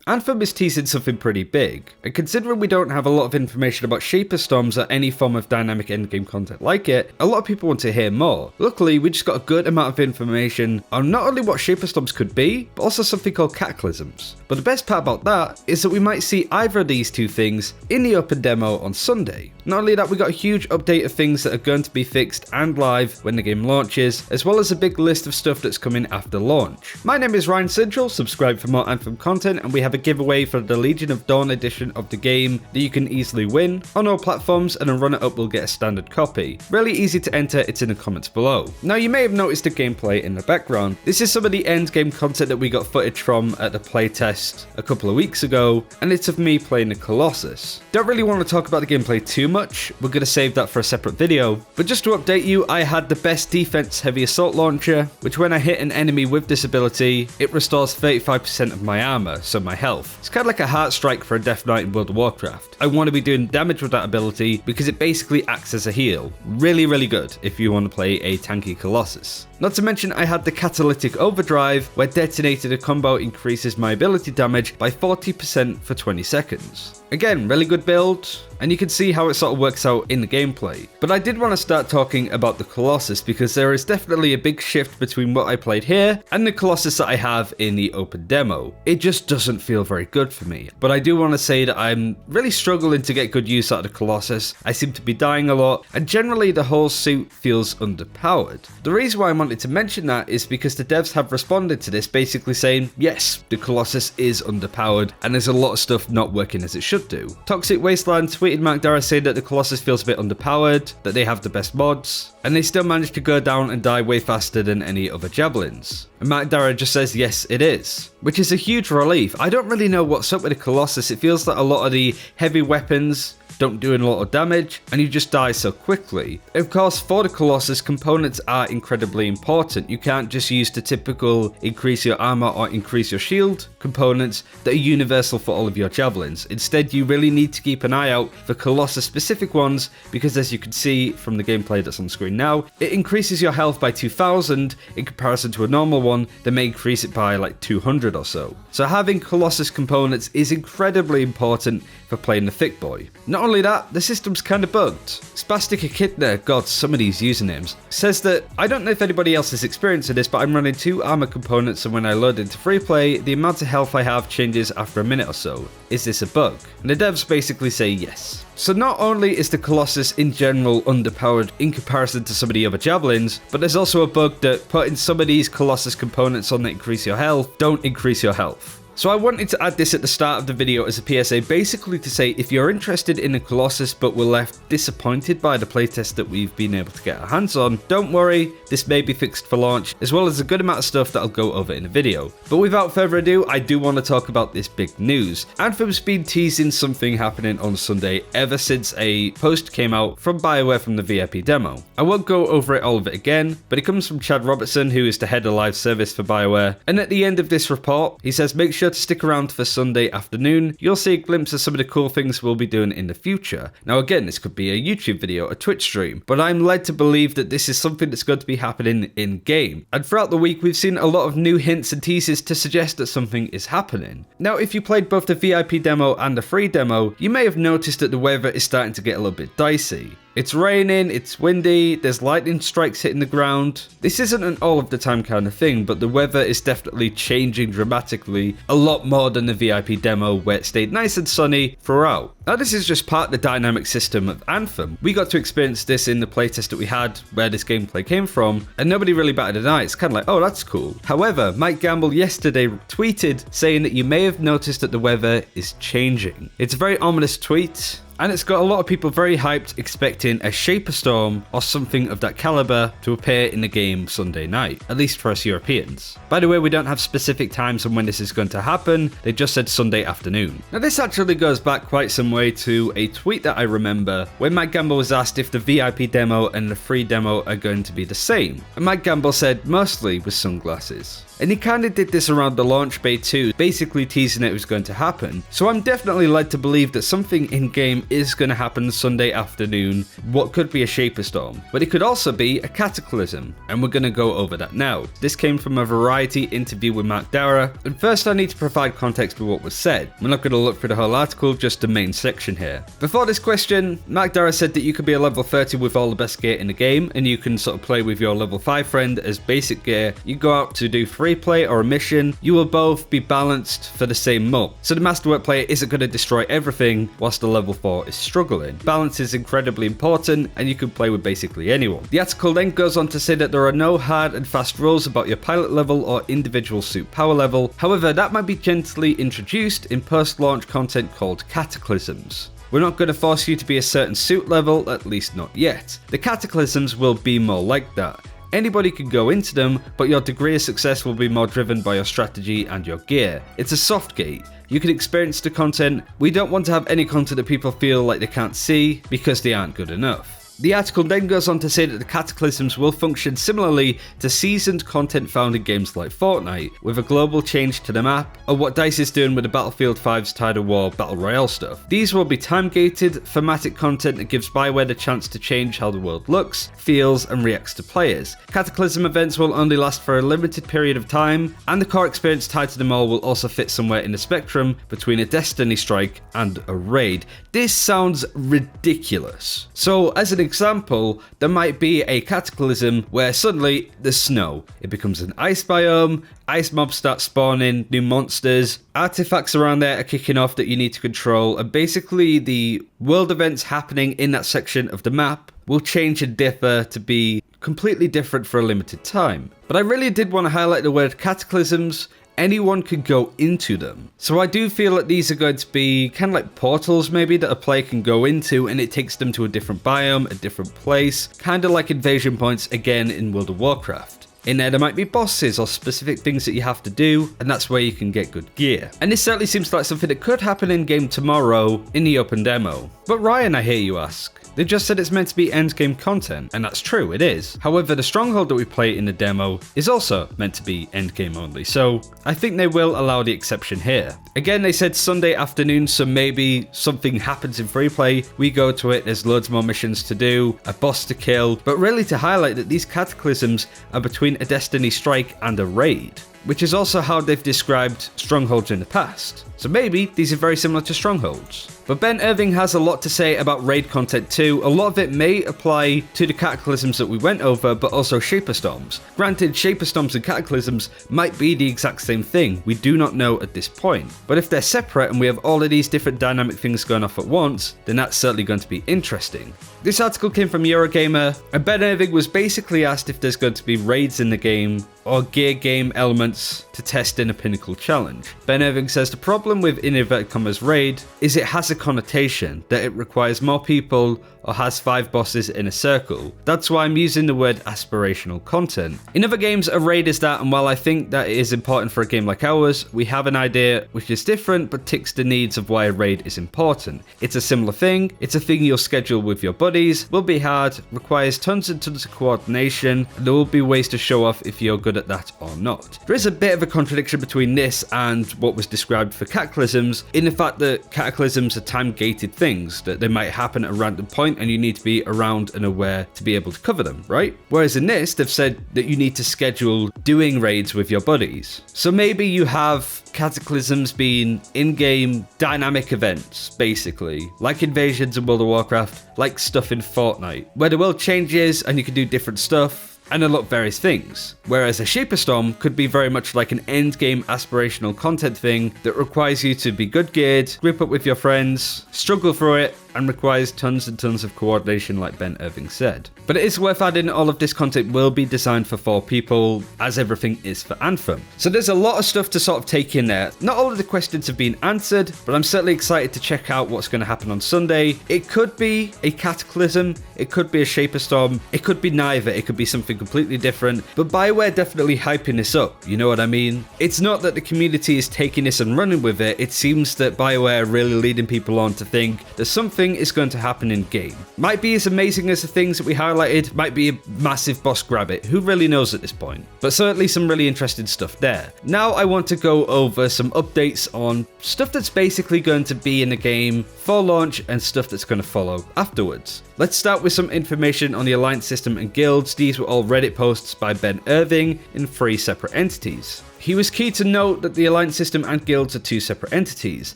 Anthem is teasing something pretty big, and considering we don't have a lot of information about Shaper Storms or any form of dynamic endgame content like it, a lot of people want to hear more. Luckily, we just got a good amount of information on not only what Shaper Storms could be, but also something called Cataclysms. But the best part about that is that we might see either of these two things in the open demo on Sunday. Not only that, we got a huge update of things that are going to be fixed and live when the game launches, as well as a big list of stuff that's coming after launch. My name is Ryan Central, subscribe for more Anthem content, and we have a giveaway for the Legion of Dawn edition of the game that you can easily win on all platforms, and a runner-up will get a standard copy. Really easy to enter, it's in the comments below. Now you may have noticed the gameplay in the background. This is some of the endgame content that we got footage from at the playtest a couple of weeks ago, and it's of me playing the Colossus. Don't really want to talk about the gameplay too much, we're going to save that for a separate video, but just to update you, I had the best defense heavy assault launcher, which when I hit an enemy with this ability, it restores 35% of my armor, so my health. It's kind of like a heart strike for a Death Knight in World of Warcraft. I want to be doing damage with that ability because it basically acts as a heal. Really good if you want to play a tanky Colossus. Not to mention I had the Catalytic Overdrive, where detonated a combo increases my ability damage by 40% for 20 seconds. Again, really good build, and you can see how it sort of works out in the gameplay. But I did want to start talking about the Colossus because there is definitely a big shift between what I played here and the Colossus that I have in the open demo. It just doesn't feel very good for me. But I do want to say that I'm really struggling to get good use out of the Colossus. I seem to be dying a lot, and generally the whole suit feels underpowered. The reason why I wanted to mention that is because the devs have responded to this basically saying, yes, the Colossus is underpowered and there's a lot of stuff not working as it should do. Toxic Wasteland tweeted Mark Dara saying that the Colossus feels a bit underpowered, that they have the best mods, and they still managed to go down and die way faster than any other javelins. And Mark Dara just says yes it is, which is a huge relief. I don't really know what's up with the Colossus. It feels like a lot of the heavy weapons don't do a lot of damage, and you just die so quickly. Of course, for the Colossus, components are incredibly important. You can't just use the typical increase your armor or increase your shield components that are universal for all of your javelins. Instead, you really need to keep an eye out for Colossus specific ones, because as you can see from the gameplay that's on screen now, it increases your health by 2000 in comparison to a normal one that may increase it by like 200 or so. So having Colossus components is incredibly important for playing the thick boy. Not only that, the system's kinda bugged. Spastic Echidna, god, some of these usernames, says that, I don't know if anybody else is experiencing this, but I'm running 2 armor components, and when I load into free play, the amount of health I have changes after a minute or so. Is this a bug? And the devs basically say yes. So not only is the Colossus in general underpowered in comparison to some of the other javelins, but there's also a bug that putting some of these Colossus components on that increase your health don't increase your health. So I wanted to add this at the start of the video as a PSA, basically to say if you're interested in the Colossus but were left disappointed by the playtest that we've been able to get our hands on, don't worry, this may be fixed for launch, as well as a good amount of stuff that I'll go over in the video. But without further ado, I do want to talk about this big news. Anthem's been teasing something happening on Sunday ever since a post came out from BioWare from the VIP demo. I won't go over all of it again, but it comes from Chad Robertson, who is the head of live service for BioWare, and at the end of this report, he says make sure to stick around for Sunday afternoon. You'll see a glimpse of some of the cool things we'll be doing in the future. Now again, this could be a YouTube video, a Twitch stream, but I'm led to believe that this is something that's going to be happening in game. And throughout the week, we've seen a lot of new hints and teases to suggest that something is happening. Now, if you played both the VIP demo and the free demo, you may have noticed that the weather is starting to get a little bit dicey. It's raining, it's windy, there's lightning strikes hitting the ground. This isn't an all of the time kind of thing, but the weather is definitely changing dramatically, a lot more than the VIP demo where it stayed nice and sunny throughout. Now this is just part of the dynamic system of Anthem. We got to experience this in the playtest that we had where this gameplay came from, and nobody really batted an eye. It's kind of like, oh, that's cool. However, Mike Gamble yesterday tweeted saying that you may have noticed that the weather is changing. It's a very ominous tweet, and it's got a lot of people very hyped, expecting a Shaper Storm or something of that caliber to appear in the game Sunday night, at least for us Europeans. By the way, we don't have specific times on when this is going to happen, they just said Sunday afternoon. Now this actually goes back quite some way to a tweet that I remember when Mike Gamble was asked if the VIP demo and the free demo are going to be the same. And Mike Gamble said mostly with sunglasses. and he kinda did this around the launch beta too, basically teasing it was going to happen. So I'm definitely led to believe that something in-game is going to happen Sunday afternoon, what could be a Shaper Storm, but it could also be a Cataclysm, and we're going to go over that now. This came from a Variety interview with Mark Dara, and first I need to provide context with what was said. We're not going to look through the whole article, just the main section here. Before this question, Mark Dara said that you could be a level 30 with all the best gear in the game, and you can sort of play with your level 5 friend as basic gear. You go out to do free play or a mission, you will both be balanced for the same mult. So the Masterwork player isn't going to destroy everything whilst the level 4 is struggling. Balance is incredibly important, and you can play with basically anyone. The article then goes on to say that there are no hard and fast rules about your pilot level or individual suit power level. However, that might be gently introduced in post-launch content called Cataclysms. We're not going to force you to be a certain suit level, at least not yet. The Cataclysms will be more like that. Anybody can go into them, but your degree of success will be more driven by your strategy and your gear. It's a soft gate. You can experience the content. We don't want to have any content that people feel like they can't see because they aren't good enough. The article then goes on to say that the Cataclysms will function similarly to seasoned content found in games like Fortnite, with a global change to the map, or what DICE is doing with the Battlefield 5's Tide of War Battle Royale stuff. These will be time-gated, thematic content that gives Bioware the chance to change how the world looks, feels, and reacts to players. Cataclysm events will only last for a limited period of time, and the core experience tied to them all will also fit somewhere in the spectrum between a Destiny strike and a raid. This sounds ridiculous. So, as an example, there might be a Cataclysm where suddenly there's snow. It becomes an ice biome, ice mobs start spawning, new monsters, artifacts around there are kicking off that you need to control, and basically the world events happening in that section of the map will change and differ to be completely different for a limited time. But I really did want to highlight the word Cataclysms. Anyone could go into them. So I do feel that these are going to be kind of like portals maybe that a player can go into, and it takes them to a different biome, a different place, kind of like invasion points again in World of Warcraft. In there might be bosses or specific things that you have to do, and that's where you can get good gear. And this certainly seems like something that could happen in game tomorrow in the open demo. But Ryan, I hear you ask, they just said it's meant to be endgame content, and that's true, it is. However, the stronghold that we play in the demo is also meant to be endgame only, so I think they will allow the exception here. Again, they said Sunday afternoon, so maybe something happens in free play, we go to it, there's loads more missions to do, a boss to kill, but really to highlight that these Cataclysms are between a Destiny strike and a raid, which is also how they've described strongholds in the past. So maybe these are very similar to strongholds. But Ben Irving has a lot to say about raid content too. A lot of it may apply to the Cataclysms that we went over, but also Shaper Storms. Granted, Shaper Storms and Cataclysms might be the exact same thing. We do not know at this point. But if they're separate and we have all of these different dynamic things going off at once, then that's certainly going to be interesting. This article came from Eurogamer, and Ben Irving was basically asked if there's going to be raids in the game or gear game elements to test in a pinnacle challenge. Ben Irving says the problem with in inverted commas raid is it has a connotation that it requires more people or has 5 bosses in a circle. That's why I'm using the word aspirational content. In other games, a raid is that, and while I think that it is important for a game like ours, we have an idea which is different but ticks the needs of why a raid is important. It's a similar thing, it's a thing you'll schedule with your buddies, will be hard, requires tons and tons of coordination, and there will be ways to show off if you're good at that or not. There is a bit of a contradiction between this and what was described for Cataclysms, in the fact that Cataclysms are time-gated things, that they might happen at a random point and you need to be around and aware to be able to cover them, right? Whereas in this, they've said that you need to schedule doing raids with your buddies. So maybe you have Cataclysms being in-game dynamic events, basically, like invasions in World of Warcraft, like stuff in Fortnite, where the world changes and you can do different stuff and unlock various things. Whereas a Shaper Storm could be very much like an endgame aspirational content thing that requires you to be good geared, group up with your friends, struggle through it, and requires tons and tons of coordination like Ben Irving said. But it is worth adding all of this content will be designed for 4 people, as everything is for Anthem. So there's a lot of stuff to sort of take in there. Not all of the questions have been answered, but I'm certainly excited to check out what's going to happen on Sunday. It could be a Cataclysm, it could be a Shaper Storm, it could be neither, it could be something completely different, but Bioware definitely hyping this up, you know what I mean? It's not that the community is taking this and running with it, it seems that Bioware are really leading people on to think there's something nothing is going to happen in game. Might be as amazing as the things that we highlighted, might be a massive boss grab it, who really knows at this point. But certainly some really interesting stuff there. Now I want to go over some updates on stuff that's basically going to be in the game for launch and stuff that's going to follow afterwards. Let's start with some information on the alliance system and guilds. These were all Reddit posts by Ben Irving in 3 separate entities. He was key to note that the alliance system and guilds are 2 separate entities.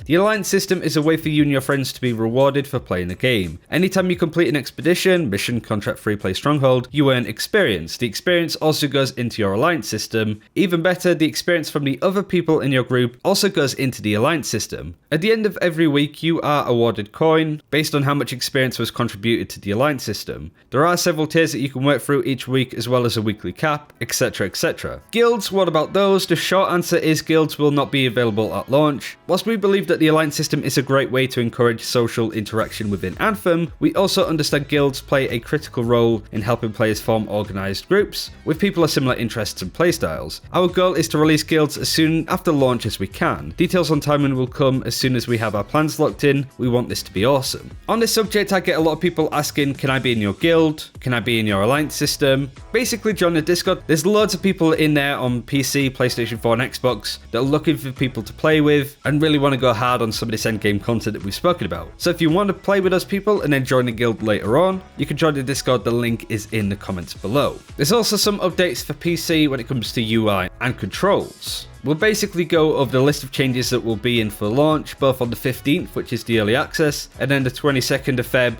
The alliance system is a way for you and your friends to be rewarded for playing the game. Anytime you complete an expedition, mission, contract, free play, stronghold, you earn experience. The experience also goes into your alliance system. Even better, the experience from the other people in your group also goes into the alliance system. At the end of every week, you are awarded coin based on how much experience was contributed to the alliance system. There are several tiers that you can work through each week, as well as a weekly cap, etc, etc. Guilds, what about those? The short answer is guilds will not be available at launch. Whilst we believe that the alliance system is a great way to encourage social interaction within Anthem, we also understand guilds play a critical role in helping players form organised groups with people of similar interests and playstyles. Our goal is to release guilds as soon after launch as we can. Details on timing will come as soon as we have our plans locked in. We want this to be awesome. On this subject, I get a lot of people asking, can I be in your guild? Can I be in your alliance system? Basically, join the Discord. There's loads of people in there on PC, PlayStation 4 and Xbox that are looking for people to play with and really want to go hard on some of this endgame content that we've spoken about. So if you want to play with us people and then join the guild later on, you can join the Discord. The link is in the comments below. There's also some updates for PC when it comes to UI and controls. We'll basically go over the list of changes that will be in for launch, both on the 15th, which is the early access, and then the 22nd of Feb,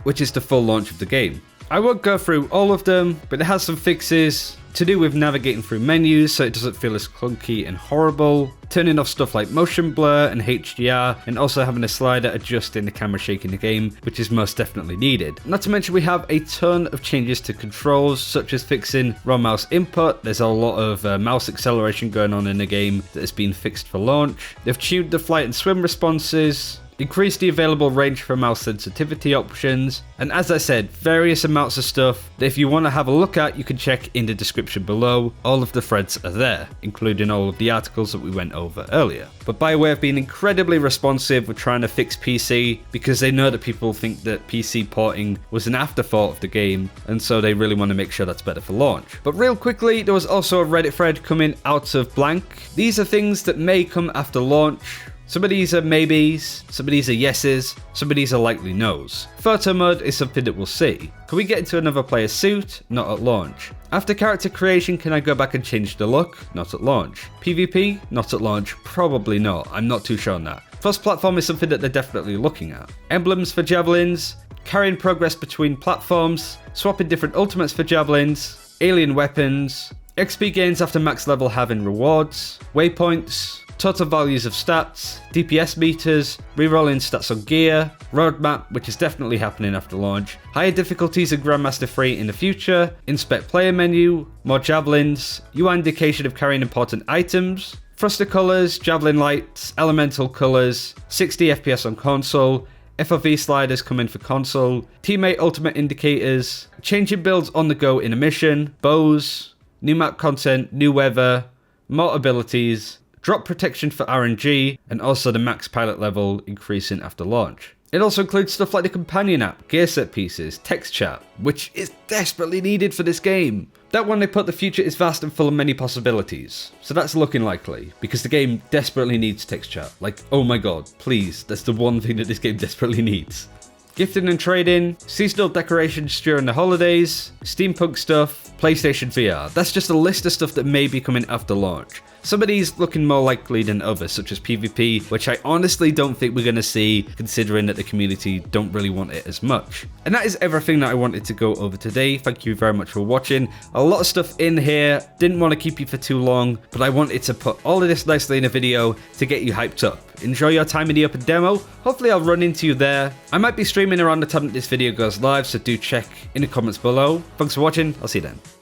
which is the full launch of the game. I won't go through all of them, but it has some fixes to do with navigating through menus so it doesn't feel as clunky and horrible, turning off stuff like motion blur and HDR, and also having a slider adjusting the camera shake in the game, which is most definitely needed. Not to mention we have a ton of changes to controls, such as fixing raw mouse input. There's a lot of mouse acceleration going on in the game that has been fixed for launch. They've tuned the flight and swim responses, increase the available range for mouse sensitivity options, and as I said, various amounts of stuff that if you want to have a look at, you can check in the description below. All of the threads are there, including all of the articles that we went over earlier. But BioWare have been incredibly responsive with trying to fix PC, because they know that people think that PC porting was an afterthought of the game, and so they really want to make sure that's better for launch. But real quickly, there was also a Reddit thread coming out of blank. These are things that may come after launch. Some of these are maybes, some of these are yeses, some of these are likely no's. Photo mode is something that we'll see. Can we get into another player's suit? Not at launch. After character creation, can I go back and change the look? Not at launch. PvP? Not at launch. Probably not. I'm not too sure on that. Cross-platform is something that they're definitely looking at. Emblems for javelins, carrying progress between platforms, swapping different ultimates for javelins, alien weapons, XP gains after max level having rewards, waypoints, total values of stats, DPS meters, rerolling stats on gear, roadmap, which is definitely happening after launch, higher difficulties in Grandmaster 3 in the future, inspect player menu, more javelins, UI indication of carrying important items, thruster colors, javelin lights, elemental colors, 60 FPS on console, FOV sliders coming for console, teammate ultimate indicators, changing builds on the go in a mission, bows, new map content, new weather, more abilities, drop protection for RNG, and also the max pilot level increasing after launch. It also includes stuff like the companion app, gear set pieces, text chat, which is desperately needed for this game. That one they put the future is vast and full of many possibilities, so that's looking likely, because the game desperately needs text chat. Like, oh my god, please, that's the one thing that this game desperately needs. Gifting and trading, seasonal decorations during the holidays, steampunk stuff, PlayStation VR. That's just a list of stuff that may be coming after launch. Some of these looking more likely than others, such as PvP, which I honestly don't think we're going to see, considering that the community don't really want it as much. And that is everything that I wanted to go over today. Thank you very much for watching. A lot of stuff in here, didn't want to keep you for too long, but I wanted to put all of this nicely in a video to get you hyped up. Enjoy your time in the open demo. Hopefully I'll run into you there. I might be streaming around the time that this video goes live, so do check in the comments below. Thanks for watching, I'll see you then.